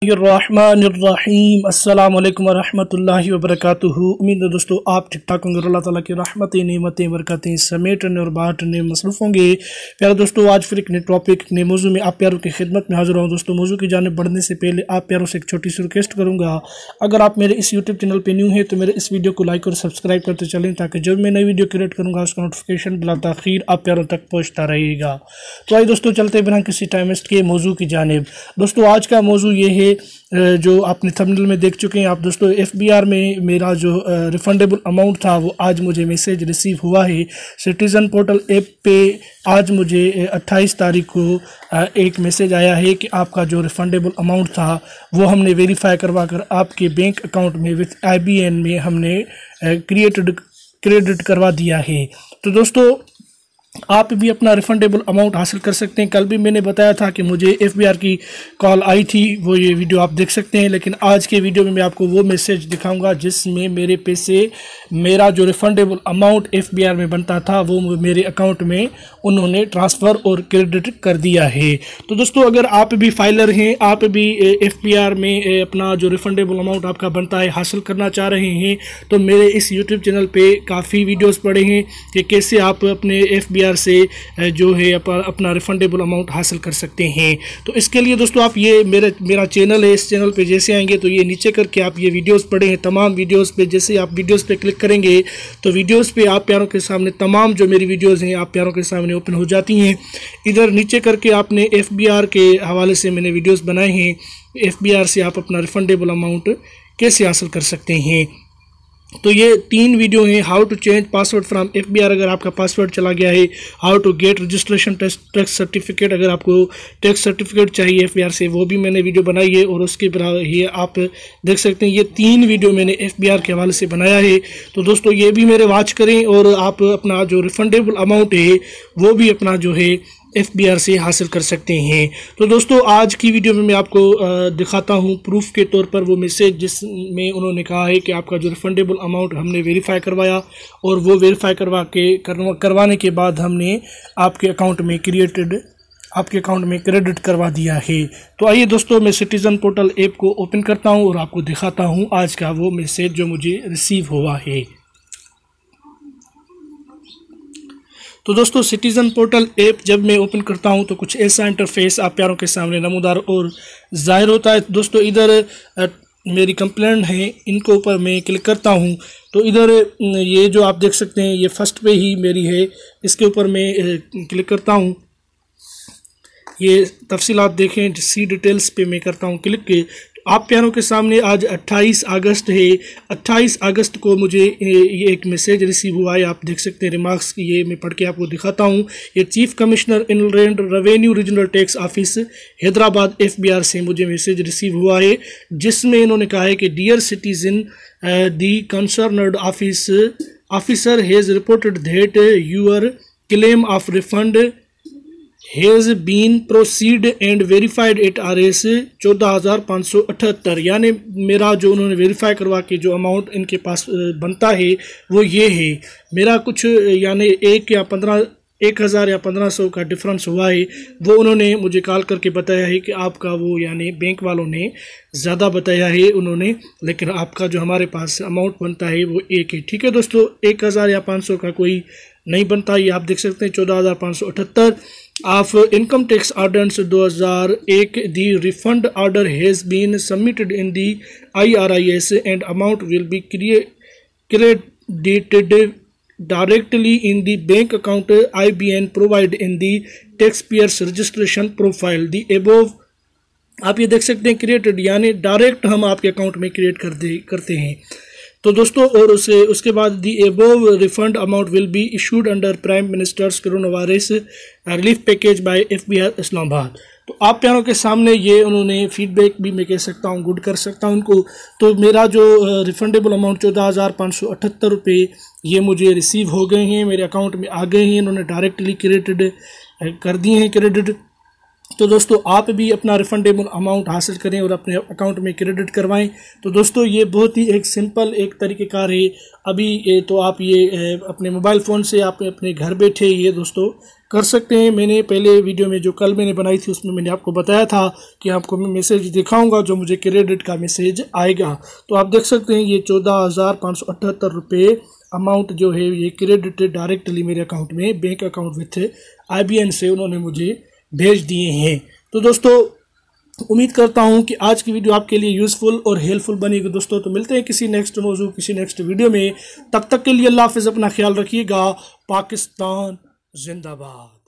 रहमानिर्रहीम अस्सलाम वालेकुम वरहमतुल्लाहि वबरकातुहू। उम्मीद है दोस्तों आप ठीक ठाक होंगे और अल्लाह ताला की रहमतें नेमतें बरकतें समेटने और बांटने मसरूफ़ होंगे। प्यारे दोस्तों, आज फिर एक नए टॉपिक नए मौजू में आप प्यारों की खिदमत में हाजिर हूँ। दोस्तों, मौजू की जानिब बढ़ने से पहले आप प्यारों से एक छोटी सी रिक्वेस्ट करूँगा, अगर आप मेरे इस यूट्यूब चैनल पर न्यू हैं तो मेरे इस वीडियो को लाइक और सब्सक्राइब करते चलें, ताकि जब मैं नई वीडियो क्रिएट करूँगा उसका नोटिफिकेशन बिला ताख़ीर आप प्यारों तक पहुँचता रहेगा। तो आइए दोस्तों, चलते बिना किसी टाइम वेस्ट के मौजू की जानिब। दोस्तों, आज का मौजू ये है जो आपने थंबनेल में देख चुके हैं आप दोस्तों, एफबीआर में मेरा जो रिफंडेबल अमाउंट था वो आज मुझे मैसेज रिसीव हुआ है। सिटीज़न पोर्टल ऐप पे आज मुझे 28 तारीख को एक मैसेज आया है कि आपका जो रिफंडेबल अमाउंट था वो हमने वेरीफाई करवा कर आपके बैंक अकाउंट में विथ IBN में हमने क्रेडिट करवा दिया है। तो दोस्तों, आप भी अपना रिफंडेबल अमाउंट हासिल कर सकते हैं। कल भी मैंने बताया था कि मुझे एफबीआर की कॉल आई थी, वो ये वीडियो आप देख सकते हैं। लेकिन आज के वीडियो में मैं आपको वो मैसेज दिखाऊंगा जिसमें मेरे पैसे, मेरा जो रिफंडेबल अमाउंट एफबीआर में बनता था वो मेरे अकाउंट में उन्होंने ट्रांसफ़र और क्रेडिट कर दिया है। तो दोस्तों, अगर आप भी फाइलर हैं, आप भी एफबीआर में अपना जो रिफंडेबल अमाउंट आपका बनता है हासिल करना चाह रहे हैं, तो मेरे इस यूट्यूब चैनल पे काफ़ी वीडियोस पड़े हैं कि कैसे आप अपने एफबीआर से जो है अपना रिफंडेबल अमाउंट हासिल कर सकते हैं। तो इसके लिए दोस्तों, आप ये मेरा चैनल है, इस चैनल पे जैसे आएंगे तो ये नीचे करके आप ये वीडियोस पढ़े हैं, तमाम वीडियोस पे जैसे आप वीडियोस पे क्लिक करेंगे तो वीडियोस पे आप प्यारों के सामने तमाम जो मेरी वीडियोस हैं आप प्यारों के सामने ओपन हो जाती हैं। इधर नीचे करके आपने एफबीआर के हवाले से मैंने वीडियोस बनाए हैं, एफबीआर से आप अपना रिफंडेबल अमाउंट कैसे हासिल कर सकते हैं। तो ये 3 वीडियो हैं। How to change password from FBR, अगर आपका पासवर्ड चला गया है। How to get registration tax certificate, अगर आपको टैक्स सर्टिफिकेट चाहिए एफबीआर से, वो भी मैंने वीडियो बनाई है। और उसके बाद ये आप देख सकते हैं, ये 3 वीडियो मैंने एफबीआर के हवाले से बनाया है। तो दोस्तों, ये भी मेरे वॉच करें और आप अपना जो रिफंडेबल अमाउंट है वो भी अपना जो है एफबीआर से हासिल कर सकते हैं। तो दोस्तों, आज की वीडियो में मैं आपको दिखाता हूं प्रूफ के तौर पर वो मैसेज जिसमें उन्होंने कहा है कि आपका जो रिफंडेबल अमाउंट हमने वेरीफाई करवाया और वो वेरीफाई करवाने के बाद हमने आपके अकाउंट में क्रेडिट करवा दिया है। तो आइए दोस्तों, मैं सिटीज़न पोर्टल ऐप को ओपन करता हूँ और आपको दिखाता हूँ आज का वो मैसेज जो मुझे रिसीव हुआ है। तो दोस्तों, सिटीज़न पोर्टल ऐप जब मैं ओपन करता हूं तो कुछ ऐसा इंटरफेस आप प्यारों के सामने नमूदार और ज़ाहिर होता है। दोस्तों, इधर मेरी कंप्लेंट है, इनको ऊपर मैं क्लिक करता हूं तो इधर ये जो आप देख सकते हैं ये फर्स्ट पे ही मेरी है, इसके ऊपर मैं क्लिक करता हूं। ये तफसीलात देखें, सी डिटेल्स पे मैं करता हूं क्लिक के। आप प्यारों के सामने आज 28 अगस्त है। 28 अगस्त को मुझे ये एक मैसेज रिसीव हुआ है, आप देख सकते हैं रिमार्क्स की, ये मैं पढ़ के आपको दिखाता हूँ। ये chief commissioner inland revenue regional tax office Hyderabad FBR से मुझे मैसेज रिसीव हुआ है, जिसमें इन्होंने कहा है कि dear citizen, the concerned officer has reported that your claim of refund has been proceed and verified at RS 14,578। यानी मेरा जो उन्होंने वेरीफाई करवा के जो अमाउंट इनके पास बनता है वो ये है। मेरा कुछ यानी 1,000 या 1,500 का डिफरेंस हुआ है, वो उन्होंने मुझे कॉल करके बताया है कि आपका वो यानी बैंक वालों ने ज़्यादा बताया है उन्होंने, लेकिन आपका जो हमारे पास अमाउंट बनता है वो एक है। ठीक है दोस्तों, 1,000 या 500 का कोई नहीं बनता, ये आप देख सकते हैं 14,578 of income tax ordinance 2001। The refund order has been submitted in the IRIS and amount will be credited directly in the bank account IBN provided in the taxpayers registration profile. The above आप ये देख सकते हैं created, यानी direct हम आपके account में create करते हैं। तो दोस्तों, और उसके बाद the above refund amount will be issued under prime minister's corona virus relief package by FBR Islamabad. तो आप प्यारों के सामने ये उन्होंने फीडबैक भी मैं कह सकता हूँ, गुड कर सकता हूँ उनको। तो मेरा जो रिफंडेबल अमाउंट 14,578 रुपये ये मुझे रिसीव हो गए हैं, मेरे अकाउंट में आ गए हैं, इन्होंने डायरेक्टली क्रेडिट कर दिए हैं क्रेडिट। तो दोस्तों, आप भी अपना रिफंडेबल अमाउंट हासिल करें और अपने अकाउंट में क्रेडिट करवाएं। तो दोस्तों, ये बहुत ही एक सिंपल एक तरीक़ेकार है। अभी तो आप ये अपने मोबाइल फ़ोन से आप अपने घर बैठे ये दोस्तों कर सकते हैं। मैंने पहले वीडियो में जो कल मैंने बनाई थी उसमें मैंने आपको बताया था कि आपको मैं मैसेज दिखाऊंगा जो मुझे क्रेडिट का मैसेज आएगा। तो आप देख सकते हैं ये 14,578 रुपये अमाउंट जो है ये क्रेडिटेड डायरेक्टली मेरे अकाउंट में, बैंक अकाउंट विथ IBN से उन्होंने मुझे भेज दिए हैं। तो दोस्तों उम्मीद करता हूं कि आज की वीडियो आपके लिए यूज़फुल और हेल्पफुल बनेगी दोस्तों। तो मिलते हैं किसी नेक्स्ट मौजू, किसी नेक्स्ट वीडियो में। तब तक के लिए अल्लाह हाफ़िज़, अपना ख्याल रखिएगा। पाकिस्तान जिंदाबाद।